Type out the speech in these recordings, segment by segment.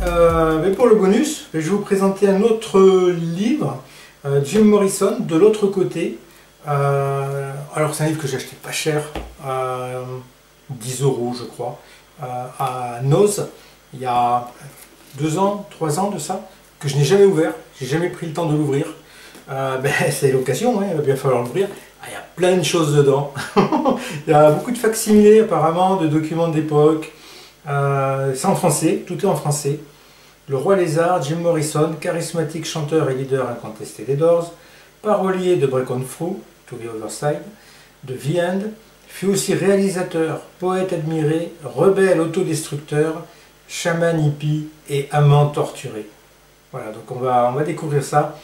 mais pour le bonus, je vais vous présenter un autre livre, Jim Morrison, de l'autre côté. Alors c'est un livre que j'ai acheté pas cher, 10 € je crois, à Noz, il y a 2 ans, 3 ans de ça, que je n'ai jamais ouvert, j'ai jamais pris le temps de l'ouvrir. C'est l'occasion, hein, il va bien falloir l'ouvrir. Il y a plein de choses dedans. Il y a beaucoup de facsimilés apparemment, de documents d'époque. C'est en français, tout est en français. Le Roi Lézard, Jim Morrison, charismatique chanteur et leader incontesté des Doors, parolier de Break On Through, To The Other Side, de The End, fut aussi réalisateur, poète admiré, rebelle autodestructeur, chaman hippie et amant torturé. Voilà, donc on va découvrir ça.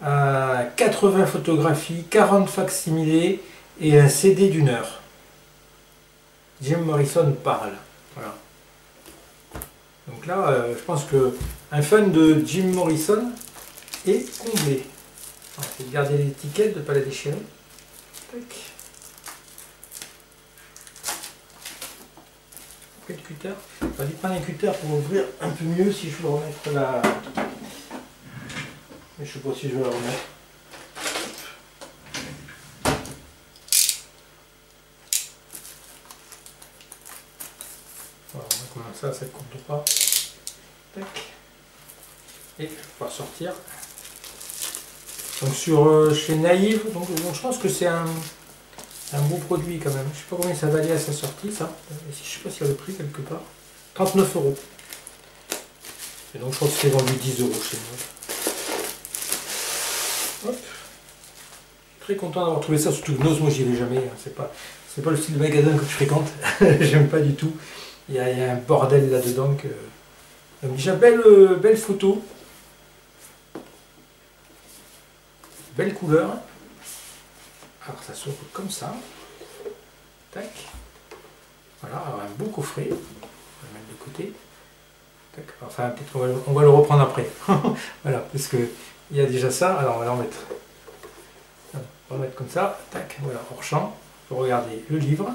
80 photographies, 40 facsimilés et un CD d'1 heure. Jim Morrison parle. Voilà. Donc là, je pense qu'un fan de Jim Morrison est comblé. On va essayer de garder l'étiquette, de ne pas la déchirer. Tac. Un peu de cutter. On va prendre un cutter pour ouvrir un peu mieux si je veux remettre la... Mais je ne sais pas si je vais la remettre. Voilà, on va commencer ça, ça ne compte pas. Tac. Et je vais pouvoir sortir. Donc chez Naïve, donc bon, je pense que c'est un beau produit quand même. Je ne sais pas combien ça valait à sa sortie, ça. Je ne sais pas s'il y a le prix quelque part. 39 €. Et donc je crois que c'est vendu 10 € chez nous. Hop. Très content d'avoir trouvé ça, surtout que Noz, moi j'y vais jamais, hein. C'est pas le style de magasin que je fréquente, j'aime pas du tout. Il y a un bordel là-dedans que... Déjà belle photo, belle couleur. Alors ça s'ouvre comme ça, tac. Voilà, alors un beau coffret, on va le mettre de côté. Tac. Enfin peut-être on va le reprendre après. Voilà, parce que il y a déjà ça, alors on va l'en mettre. On va mettre comme ça, tac, voilà, hors champ. Pour regarder le livre.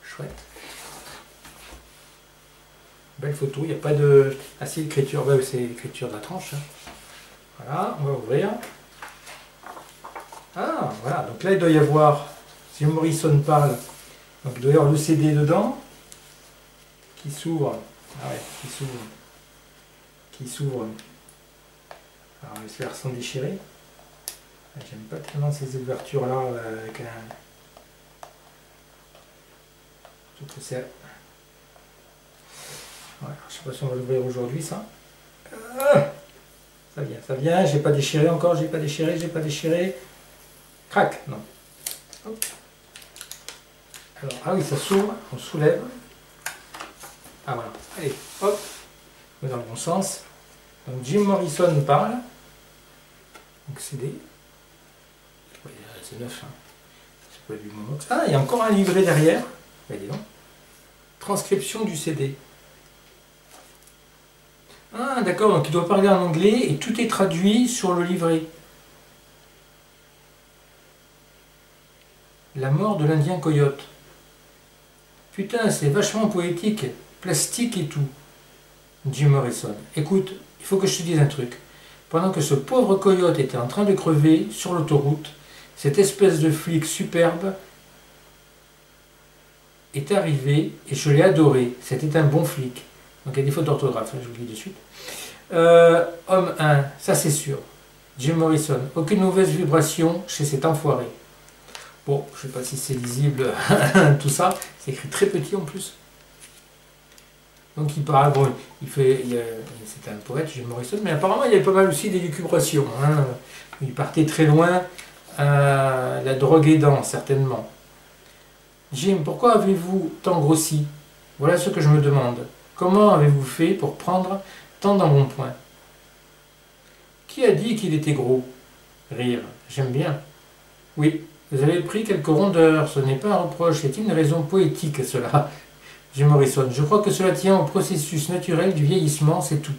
Chouette. Belle photo, il n'y a pas de... Ah si, l'écriture, ouais, c'est l'écriture de la tranche. Voilà, on va ouvrir. Ah, voilà, donc là il doit y avoir, si Morrison parle, donc il doit y avoir le CD dedans, qui s'ouvre. Ah ouais, qui s'ouvre. Alors on va se faire sans déchirer. J'aime pas tellement ces ouvertures là avec un... Je trouve que c'est... Ouais, je sais pas si on va l'ouvrir aujourd'hui ça. Ça vient, j'ai pas déchiré encore, j'ai pas déchiré. Crac, non. Hop. Alors, ah oui, ça s'ouvre, on soulève. Ah voilà, allez, hop, dans le bon sens. Donc Jim Morrison parle. Donc CD. C'est neuf, hein. C'est pas du monox. Ah, il y a encore un livret derrière. Dis donc. Transcription du CD. Ah, d'accord, donc il doit parler en anglais et tout est traduit sur le livret. La mort de l'Indien coyote. Putain, c'est vachement poétique, plastique et tout. Jim Morrison. Écoute, il faut que je te dise un truc. Pendant que ce pauvre coyote était en train de crever sur l'autoroute, cette espèce de flic superbe est arrivé et je l'ai adoré. C'était un bon flic. Donc il y a des fautes d'orthographe, hein, je vous le dis de suite. Homme 1, ça c'est sûr. Jim Morrison, aucune mauvaise vibration chez cet enfoiré. Bon, je ne sais pas si c'est lisible, tout ça. C'est écrit très petit en plus. Donc il parle, bon, c'est un poète, Jim Morrison, mais apparemment il y avait pas mal aussi d'élucubrations. Hein. Il partait très loin, la drogue aidant, certainement. Jim, pourquoi avez-vous tant grossi? Voilà ce que je me demande. Comment avez-vous fait pour prendre tant d'embonpoint? Qui a dit qu'il était gros? Rire. J'aime bien. Oui, vous avez pris quelques rondeurs, ce n'est pas un reproche, c'est une raison poétique cela. Jim Morrison, je crois que cela tient au processus naturel du vieillissement, c'est tout.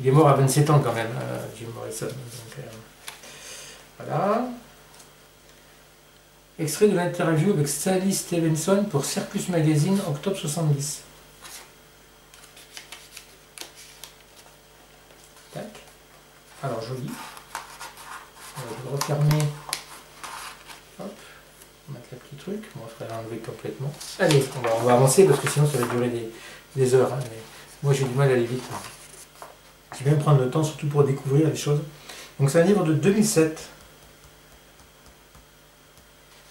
Il est mort à 27 ans quand même, Jim Morrison. Donc, voilà. Extrait de l'interview avec Sally Stevenson pour Circus Magazine, octobre 70. Tac. Alors joli. On va le refermer. Hop. On va mettre le petit truc. On va l'enlever complètement. Allez, on va avancer parce que sinon ça va durer des heures. Hein, mais moi j'ai du mal à aller vite. Je vais même prendre le temps, surtout pour découvrir les choses. Donc c'est un livre de 2007.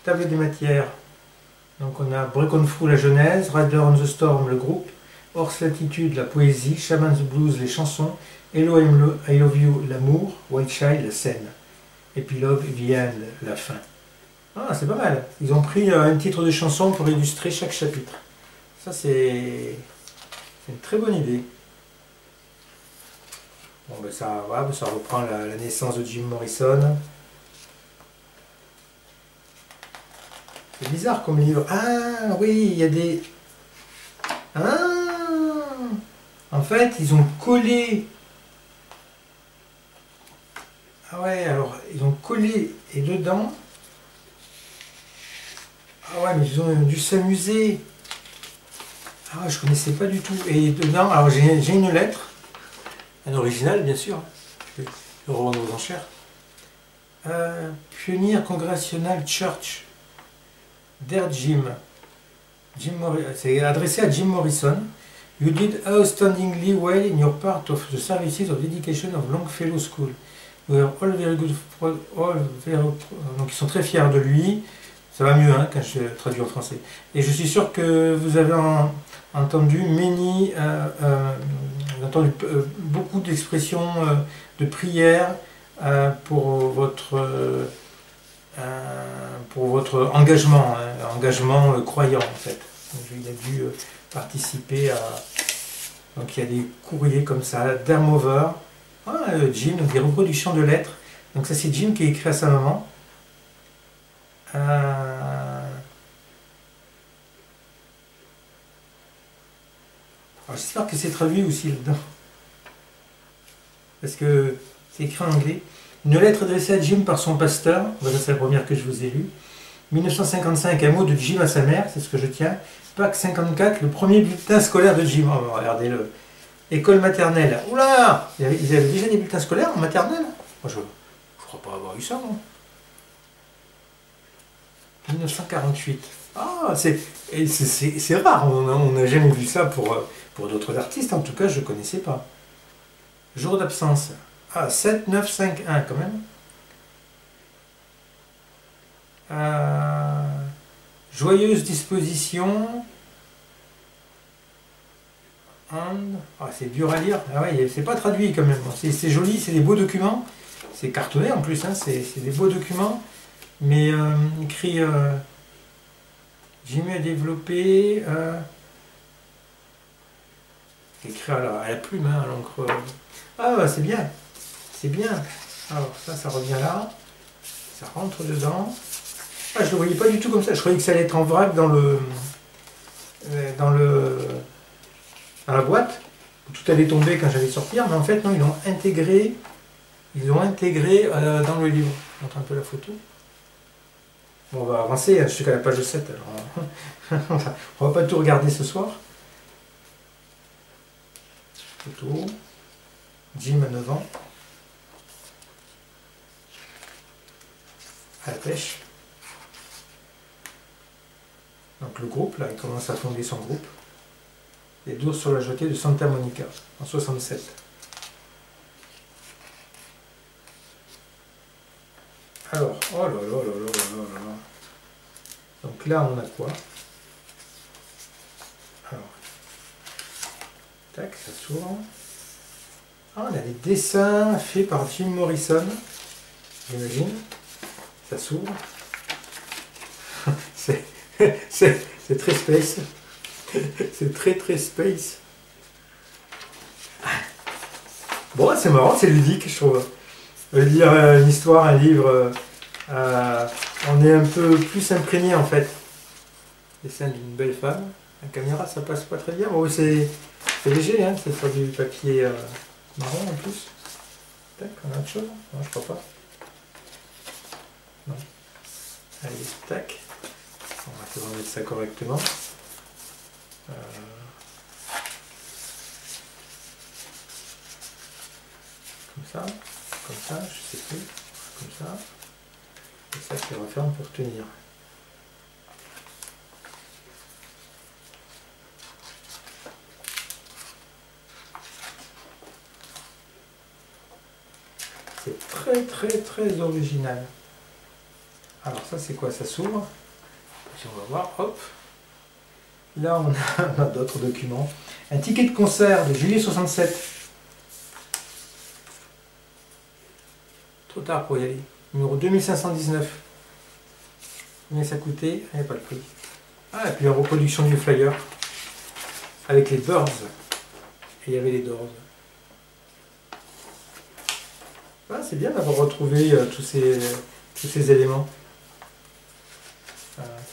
Table des matières. Donc on a Break on Through, la genèse, Rider on the Storm, le groupe, Horse Latitude, la poésie, Shaman's Blues, les chansons, Hello I Love You, l'amour, White Child, la scène, Epilogue, The End, la fin. Ah, c'est pas mal. Ils ont pris un titre de chanson pour illustrer chaque chapitre. Ça c'est une très bonne idée. Bon, ben ça, voilà, ça reprend la naissance de Jim Morrison. C'est bizarre comme livre. Ah oui, il y a des... Ah, en fait, ils ont collé... Ah ouais, alors, ils ont collé, et dedans... Ah ouais, mais ils ont dû s'amuser. Ah ouais, je connaissais pas du tout. Et dedans, alors j'ai une lettre. Un original, bien sûr. Je vais le revendre aux enchères. Pioneer Congregational Church. Dear Jim. C'est adressé à Jim Morrison. You did outstandingly well in your part of the services of dedication of Longfellow School. We are all very good. Donc ils sont très fiers de lui. Ça va mieux hein, quand je traduis en français. Et je suis sûr que vous avez entendu beaucoup d'expressions de prières pour votre engagement, hein, engagement croyant en fait. Donc, il a dû participer à... Donc il y a des courriers comme ça, Dermover, Jim, donc des reproductions de lettres. Donc ça c'est Jim qui a écrit à sa maman. J'espère que c'est traduit aussi là-dedans. Parce que c'est écrit en anglais. Une lettre adressée à Jim par son pasteur. Voilà, c'est la première que je vous ai lue. 1955, un mot de Jim à sa mère, c'est ce que je tiens. Pâques 54, le premier bulletin scolaire de Jim. Oh, regardez-le. École maternelle. Oula, ils avaient déjà des bulletins scolaires en maternelle. Moi, je ne crois pas avoir eu ça, non. 1948. Ah, c'est rare, on n'a jamais vu ça pour d'autres artistes, en tout cas je ne connaissais pas. Jour d'absence. Ah, 7, 9, 5, 1 quand même. Joyeuse disposition. Ah, c'est dur à lire. Ah ouais, c'est pas traduit quand même. C'est joli, c'est des beaux documents. C'est cartonné en plus, hein, c'est des beaux documents. Mais écrit... Jimmy a développé... écrit à la plume, hein, à l'encre... Ah, c'est bien. C'est bien. Alors, ça revient là. Ça rentre dedans. Ah, je ne le voyais pas du tout comme ça. Je croyais que ça allait être en vrac dans la boîte. Tout allait tomber quand j'allais sortir. Mais en fait, non, ils l'ont intégré. Ils l'ont intégré dans le livre. Je montre un peu la photo. Bon, on va avancer. Je suis qu'à la page 7. Alors, on va pas tout regarder ce soir. Photo. Jim à 9 ans. À la pêche. Donc le groupe, là, il commence à fonder son groupe. Les d'ours sur la jetée de Santa Monica, en 67. Alors, oh là là là là là là là. Donc là, on a quoi? Alors, tac, ça s'ouvre. Ah, on a des dessins faits par Jim Morrison, j'imagine. Ça s'ouvre. C'est très space. C'est très space. Bon, c'est marrant, c'est ludique, je trouve. Lire une histoire, un livre, on est un peu plus imprégné en fait. Dessin d'une belle femme. La caméra, ça passe pas très bien. Bon, c'est léger, hein, c'est sur du papier marron en plus. Tac, on a autre chose? Non, je crois pas. Non. Allez, tac. On va essayer de remettre ça correctement. Comme ça, je sais plus. Comme ça. Et ça, je les referme pour tenir. C'est très très très original. Alors ça c'est quoi? Ça s'ouvre. Si on va voir, hop. Là on a d'autres documents. Un ticket de concert de juillet 67. Trop tard pour y aller. Numéro 2519. Combien ça coûtait? Il n'y a pas le prix. Ah, et puis la reproduction du flyer. Avec les Birds. Et il y avait les Doors. Ah, c'est bien d'avoir retrouvé tous ces éléments.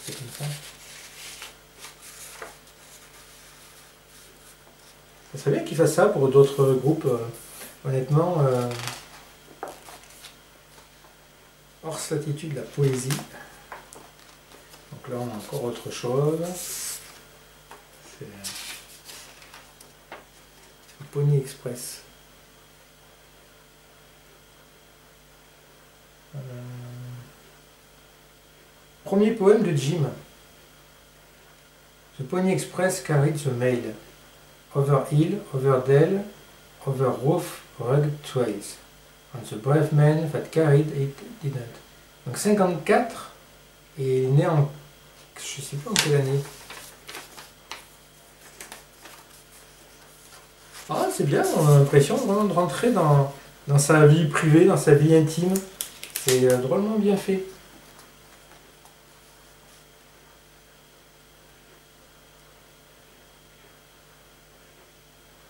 C'est comme ça. Ça serait bien qu'ils fassent ça pour d'autres groupes. Honnêtement, hors latitude, la poésie. Donc là, on a encore autre chose. C'est Pony Express. Premier poème de Jim. The Pony Express carried the mail. Over hill, over dale, over roof, rugged twice. And the brave man that carried it didn't. Donc 54, et il est né en... je sais pas en quelle année. Ah, c'est bien, on a l'impression vraiment de rentrer dans sa vie privée, dans sa vie intime. C'est drôlement bien fait.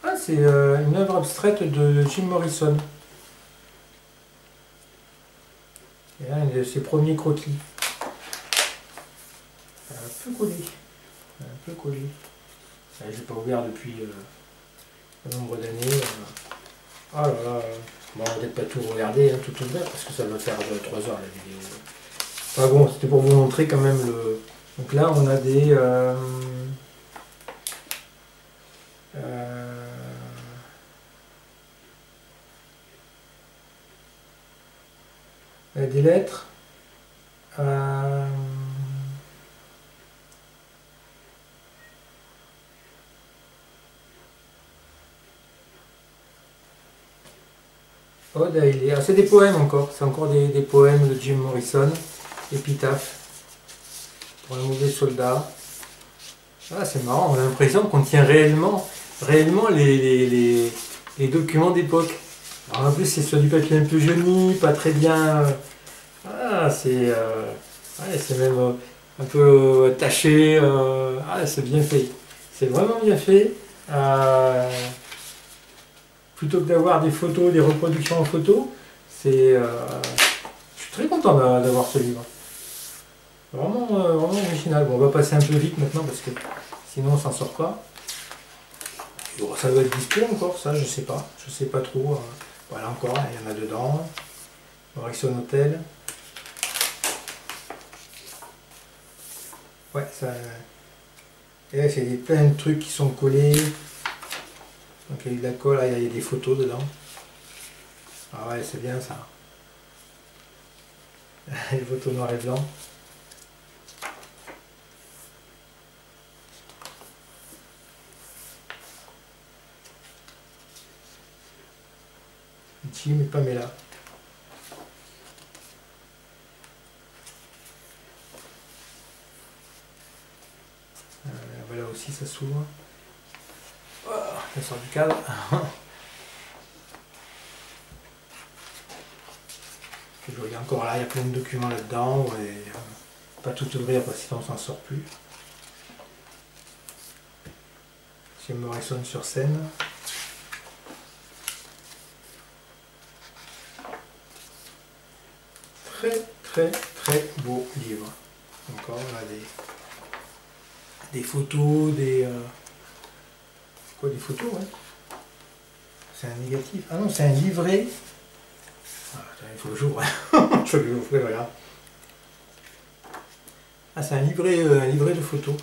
Ah, c'est une œuvre abstraite de Jim Morrison. Et là, un de ses premiers croquis. Un peu collé. Un peu collé. Je l'ai pas ouvert depuis un nombre d'années. Oh là là. Bon, on va peut-être pas tout regarder, hein, tout ouvert, parce que ça va faire 3 heures la vidéo. Enfin bon, c'était pour vous montrer quand même le... Donc là, on a des... des lettres. Ode à Ellie. Ah, c'est des poèmes encore. C'est encore des poèmes de Jim Morrison. Épitaphe. Pour un mauvais soldat. Ah, c'est marrant. On a l'impression qu'on tient réellement les documents d'époque. En plus, c'est sur du papier un peu jauni, pas très bien. Ah, c'est ouais, c'est même un peu taché. Ah, c'est bien fait. C'est vraiment bien fait. Plutôt que d'avoir des photos, des reproductions en photo, je suis très content d'avoir ce livre. Vraiment, vraiment original. Bon, on va passer un peu vite maintenant parce que sinon on s'en sort pas. Bon, ça doit être dispo encore, ça, je sais pas. Je sais pas trop. Voilà, encore, il y en a dedans. Morrison Hotel. Ouais, ça. Et là, c'est plein de trucs qui sont collés. Donc il y a eu de la colle, là, il y a des photos dedans. Ah ouais, c'est bien ça. Les photos noir et blanc. Jim et Pamela. Voilà aussi, ça s'ouvre. Oh, ça sort du cadre. Je regarde encore là, il y a plein de documents là-dedans. Et pas tout ouvrir parce que sinon on s'en sort plus. Jim Morrison sur scène. Très très très beau livre. Encore on a des photos, des des photos, ouais. C'est un négatif. Ah non, c'est un livret. Ah, attends, il faut que j'ouvre. Je vais l'ouvrir, voilà. Ah, c'est un livret de photos.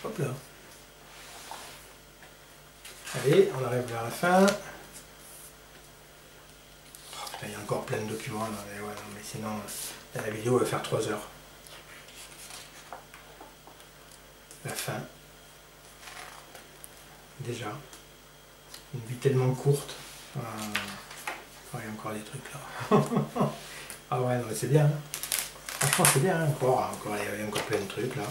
Hop là. Allez, on arrive vers la fin. Oh, putain, il y a encore plein de documents là. Mais, ouais, non, mais sinon, la vidéo va faire 3 heures. La fin. Déjà. Une vie tellement courte. Oh, il y a encore des trucs là. Ah ouais, non, mais c'est bien. Hein. Franchement, c'est bien. Hein. Encore, il y a encore plein de trucs là.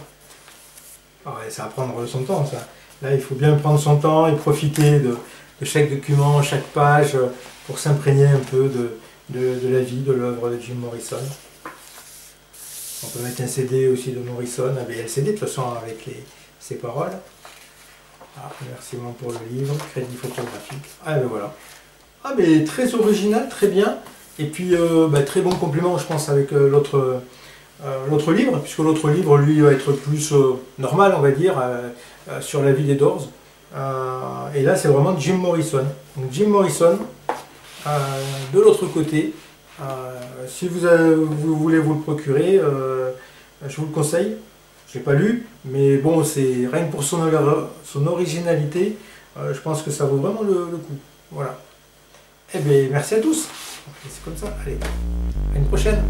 Ah ouais, ça va prendre son temps ça. Là, il faut bien prendre son temps et profiter de chaque document, chaque page, pour s'imprégner un peu de la vie, de l'œuvre de Jim Morrison. On peut mettre un CD aussi de Morrison, un VLCD de toute façon avec ses paroles. Ah, remerciement pour le livre, crédit photographique. Ah ben voilà. Ah mais très original, très bien. Et puis très bon complément je pense avec l'autre livre, puisque l'autre livre lui va être plus normal on va dire, sur la vie des Doors. Et là c'est vraiment Jim Morrison. Donc Jim Morrison, de l'autre côté, si vous voulez vous le procurer, je vous le conseille. Je n'ai pas lu, mais bon, c'est rien que pour son originalité, je pense que ça vaut vraiment le coup. Voilà. Eh bien, merci à tous. C'est comme ça. Allez, à une prochaine.